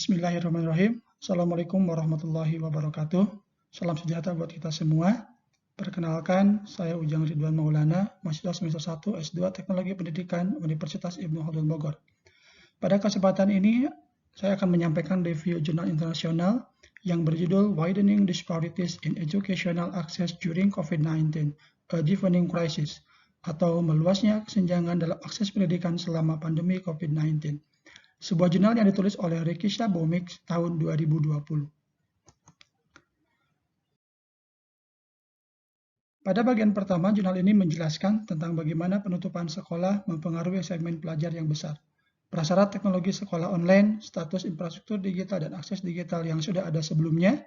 Bismillahirrahmanirrahim. Assalamualaikum warahmatullahi wabarakatuh. Salam sejahtera buat kita semua. Perkenalkan, saya Ujang Ridwan Maulana, mahasiswa semester 1 S2 Teknologi Pendidikan Universitas Ibnu Khaldun Bogor. Pada kesempatan ini, saya akan menyampaikan review jurnal internasional yang berjudul Widening Disparities in Educational Access During COVID-19, a Deepening Crisis, atau meluasnya kesenjangan dalam akses pendidikan selama pandemi COVID-19. Sebuah jurnal yang ditulis oleh Rikisha Bomik tahun 2020. Pada bagian pertama, jurnal ini menjelaskan tentang bagaimana penutupan sekolah mempengaruhi segmen pelajar yang besar, prasyarat teknologi sekolah online, status infrastruktur digital dan akses digital yang sudah ada sebelumnya,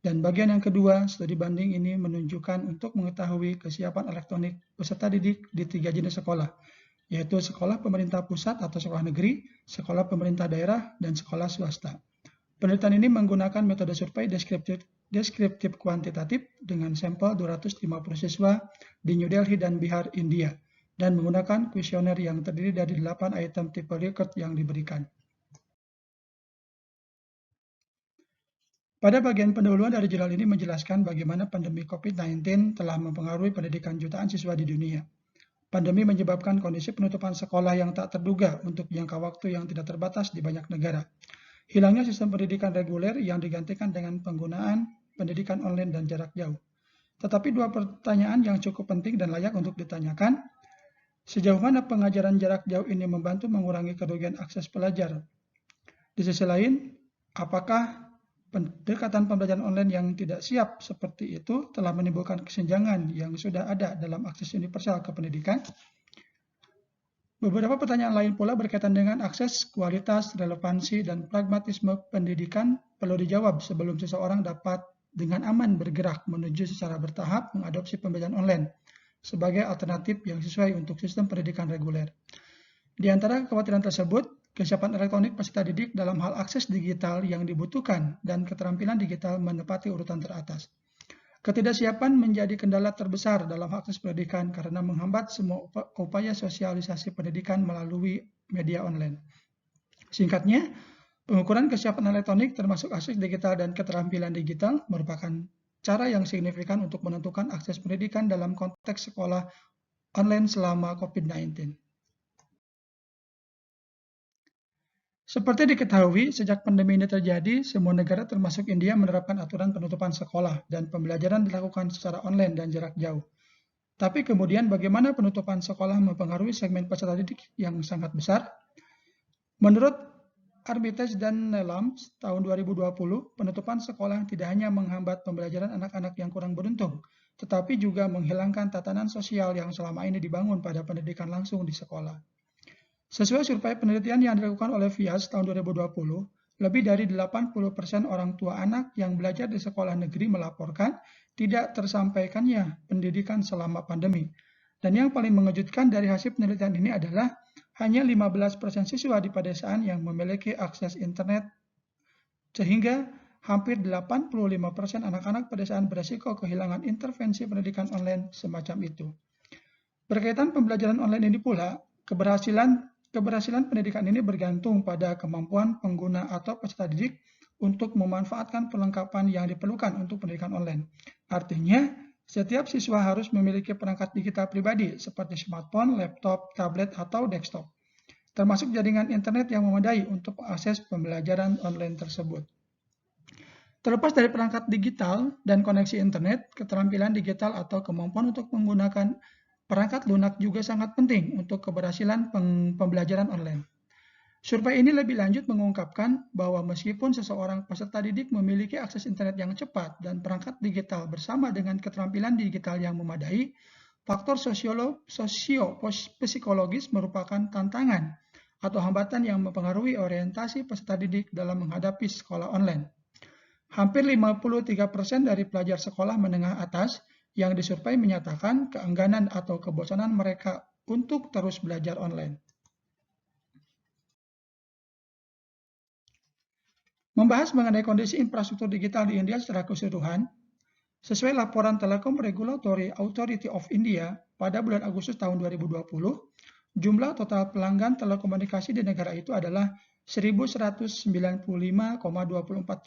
dan bagian yang kedua, studi banding ini menunjukkan untuk mengetahui kesiapan elektronik peserta didik di 3 jenis sekolah, yaitu sekolah pemerintah pusat atau sekolah negeri, sekolah pemerintah daerah, dan sekolah swasta. Penelitian ini menggunakan metode survei deskriptif kuantitatif dengan sampel 250 siswa di New Delhi dan Bihar, India, dan menggunakan kuesioner yang terdiri dari 8 item tipe Likert yang diberikan. Pada bagian pendahuluan dari jurnal ini menjelaskan bagaimana pandemi COVID-19 telah mempengaruhi pendidikan jutaan siswa di dunia. Pandemi menyebabkan kondisi penutupan sekolah yang tak terduga untuk jangka waktu yang tidak terbatas di banyak negara. Hilangnya sistem pendidikan reguler yang digantikan dengan penggunaan pendidikan online dan jarak jauh. Tetapi dua pertanyaan yang cukup penting dan layak untuk ditanyakan. Sejauh mana pengajaran jarak jauh ini membantu mengurangi kerugian akses pelajar? Di sisi lain, apakah pendekatan pembelajaran online yang tidak siap seperti itu telah menimbulkan kesenjangan yang sudah ada dalam akses universal ke pendidikan? Beberapa pertanyaan lain pula berkaitan dengan akses, kualitas, relevansi, dan pragmatisme pendidikan perlu dijawab sebelum seseorang dapat dengan aman bergerak menuju secara bertahap mengadopsi pembelajaran online sebagai alternatif yang sesuai untuk sistem pendidikan reguler. Di antara kekhawatiran tersebut, kesiapan elektronik peserta didik dalam hal akses digital yang dibutuhkan dan keterampilan digital menempati urutan teratas. Ketidaksiapan menjadi kendala terbesar dalam akses pendidikan karena menghambat semua upaya sosialisasi pendidikan melalui media online. Singkatnya, pengukuran kesiapan elektronik termasuk akses digital dan keterampilan digital merupakan cara yang signifikan untuk menentukan akses pendidikan dalam konteks sekolah online selama COVID-19. Seperti diketahui, sejak pandemi ini terjadi, semua negara termasuk India menerapkan aturan penutupan sekolah dan pembelajaran dilakukan secara online dan jarak jauh. Tapi kemudian bagaimana penutupan sekolah mempengaruhi segmen peserta didik yang sangat besar? Menurut Armitage dan Nelam tahun 2020, penutupan sekolah tidak hanya menghambat pembelajaran anak-anak yang kurang beruntung, tetapi juga menghilangkan tatanan sosial yang selama ini dibangun pada pendidikan langsung di sekolah. Sesuai survei penelitian yang dilakukan oleh Vias tahun 2020, lebih dari 80% orang tua anak yang belajar di sekolah negeri melaporkan tidak tersampaikannya pendidikan selama pandemi. Dan yang paling mengejutkan dari hasil penelitian ini adalah hanya 15% siswa di pedesaan yang memiliki akses internet, sehingga hampir 85% anak-anak pedesaan beresiko kehilangan intervensi pendidikan online semacam itu. Berkaitan pembelajaran online ini pula, Keberhasilan pendidikan ini bergantung pada kemampuan pengguna atau peserta didik untuk memanfaatkan perlengkapan yang diperlukan untuk pendidikan online. Artinya, setiap siswa harus memiliki perangkat digital pribadi seperti smartphone, laptop, tablet, atau desktop, termasuk jaringan internet yang memadai untuk mengakses pembelajaran online tersebut. Terlepas dari perangkat digital dan koneksi internet, keterampilan digital atau kemampuan untuk menggunakan perangkat lunak juga sangat penting untuk keberhasilan pembelajaran online. Survei ini lebih lanjut mengungkapkan bahwa meskipun seseorang peserta didik memiliki akses internet yang cepat dan perangkat digital bersama dengan keterampilan digital yang memadai, faktor sosio-psikologis merupakan tantangan atau hambatan yang mempengaruhi orientasi peserta didik dalam menghadapi sekolah online. Hampir 53% dari pelajar sekolah menengah atas yang disurvei menyatakan keengganan atau kebosanan mereka untuk terus belajar online. Membahas mengenai kondisi infrastruktur digital di India secara keseluruhan, sesuai laporan Telecom Regulatory Authority of India pada bulan Agustus tahun 2020, jumlah total pelanggan telekomunikasi di negara itu adalah 1.195,24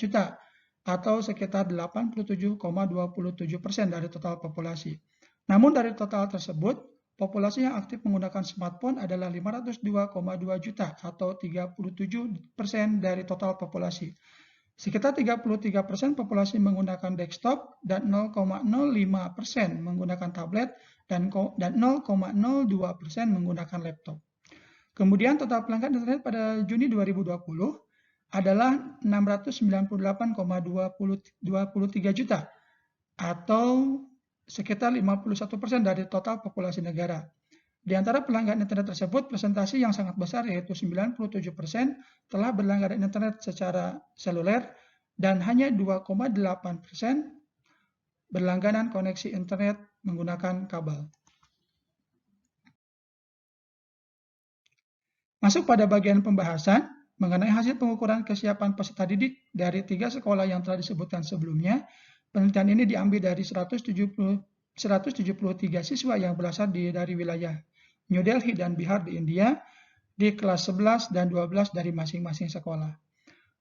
juta atau sekitar 87,27% dari total populasi. Namun dari total tersebut, populasi yang aktif menggunakan smartphone adalah 502,2 juta atau 37% dari total populasi. Sekitar 33% populasi menggunakan desktop dan 0,05% menggunakan tablet dan 0,02% menggunakan laptop. Kemudian total pelanggan internet pada Juni 2020 adalah 698,23 juta atau sekitar 51% dari total populasi negara. Di antara pelanggan internet tersebut, presentasi yang sangat besar yaitu 97% telah berlangganan internet secara seluler dan hanya 2,8% berlangganan koneksi internet menggunakan kabel. Masuk pada bagian pembahasan mengenai hasil pengukuran kesiapan peserta didik dari 3 sekolah yang telah disebutkan sebelumnya. Penelitian ini diambil dari 173 siswa yang berasal dari wilayah New Delhi dan Bihar di India di kelas 11 dan 12 dari masing-masing sekolah.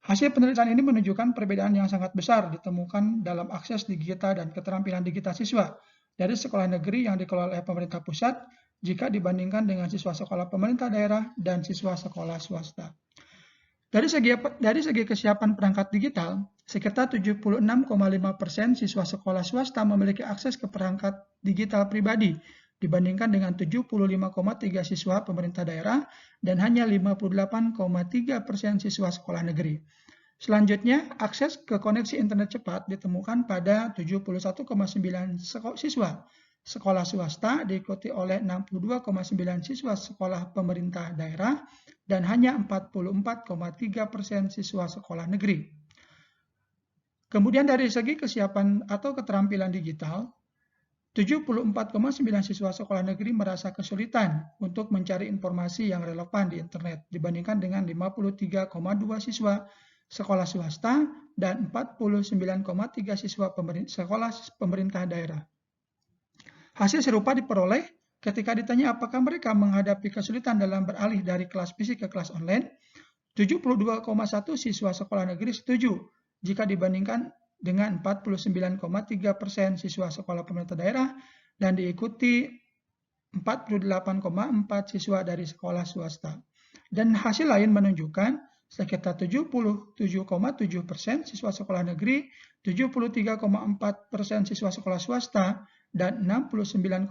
Hasil penelitian ini menunjukkan perbedaan yang sangat besar ditemukan dalam akses digital dan keterampilan digital siswa dari sekolah negeri yang dikelola oleh pemerintah pusat jika dibandingkan dengan siswa sekolah pemerintah daerah dan siswa sekolah swasta. Dari segi kesiapan perangkat digital, sekitar 76,5% siswa sekolah swasta memiliki akses ke perangkat digital pribadi dibandingkan dengan 75,3% siswa pemerintah daerah dan hanya 58,3% siswa sekolah negeri. Selanjutnya, akses ke koneksi internet cepat ditemukan pada 71,9% siswa sekolah swasta, diikuti oleh 62,9% siswa sekolah pemerintah daerah, dan hanya 44,3% siswa sekolah negeri. Kemudian dari segi kesiapan atau keterampilan digital, 74,9% siswa sekolah negeri merasa kesulitan untuk mencari informasi yang relevan di internet dibandingkan dengan 53,2% siswa sekolah swasta dan 49,3% siswa sekolah pemerintah daerah. Hasil serupa diperoleh ketika ditanya apakah mereka menghadapi kesulitan dalam beralih dari kelas fisik ke kelas online. 72,1% siswa sekolah negeri setuju jika dibandingkan dengan 49,3% siswa sekolah pemerintah daerah dan diikuti 48,4% siswa dari sekolah swasta. Dan hasil lain menunjukkan sekitar 77,7% siswa sekolah negeri, 73,4% siswa sekolah swasta, dan 69,8%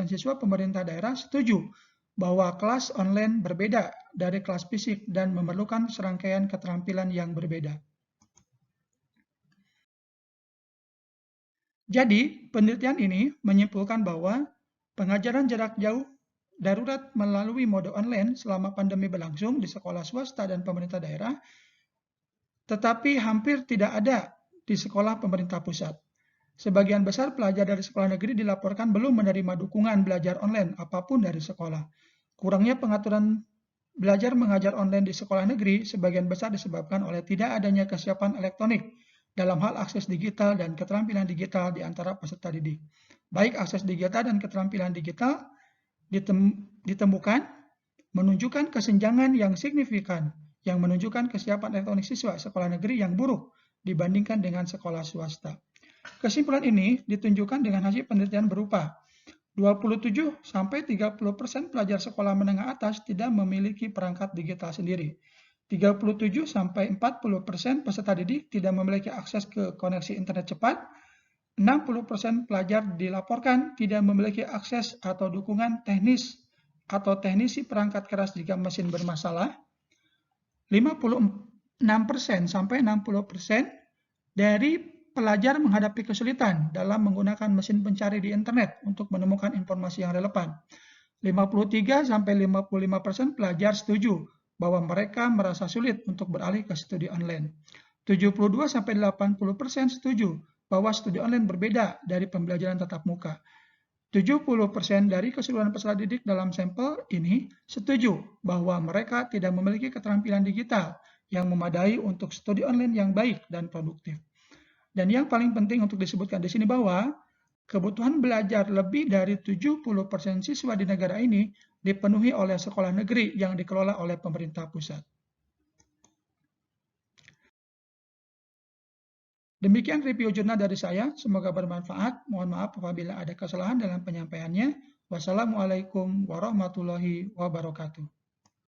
siswa pemerintah daerah setuju bahwa kelas online berbeda dari kelas fisik dan memerlukan serangkaian keterampilan yang berbeda. Jadi, penelitian ini menyimpulkan bahwa pengajaran jarak jauh darurat melalui mode online selama pandemi berlangsung di sekolah swasta dan pemerintah daerah, tetapi hampir tidak ada di sekolah pemerintah pusat. Sebagian besar pelajar dari sekolah negeri dilaporkan belum menerima dukungan belajar online apapun dari sekolah. Kurangnya pengaturan belajar mengajar online di sekolah negeri sebagian besar disebabkan oleh tidak adanya kesiapan elektronik dalam hal akses digital dan keterampilan digital di antara peserta didik. Baik akses digital dan keterampilan digital ditemukan menunjukkan kesenjangan yang signifikan yang menunjukkan kesiapan elektronik siswa sekolah negeri yang buruk dibandingkan dengan sekolah swasta. Kesimpulan ini ditunjukkan dengan hasil penelitian berupa 27-30% pelajar sekolah menengah atas tidak memiliki perangkat digital sendiri. 37-40% peserta didik tidak memiliki akses ke koneksi internet cepat. 60% pelajar dilaporkan tidak memiliki akses atau dukungan teknis atau teknisi perangkat keras jika mesin bermasalah. 56%-60% dari pelajar menghadapi kesulitan dalam menggunakan mesin pencari di internet untuk menemukan informasi yang relevan. 53-55% pelajar setuju bahwa mereka merasa sulit untuk beralih ke studi online. 72-80% setuju bahwa studi online berbeda dari pembelajaran tatap muka. 70% dari keseluruhan peserta didik dalam sampel ini setuju bahwa mereka tidak memiliki keterampilan digital yang memadai untuk studi online yang baik dan produktif. Dan yang paling penting untuk disebutkan di sini bahwa kebutuhan belajar lebih dari 70% siswa di negara ini dipenuhi oleh sekolah negeri yang dikelola oleh pemerintah pusat. Demikian review jurnal dari saya, semoga bermanfaat. Mohon maaf apabila ada kesalahan dalam penyampaiannya. Wassalamualaikum warahmatullahi wabarakatuh.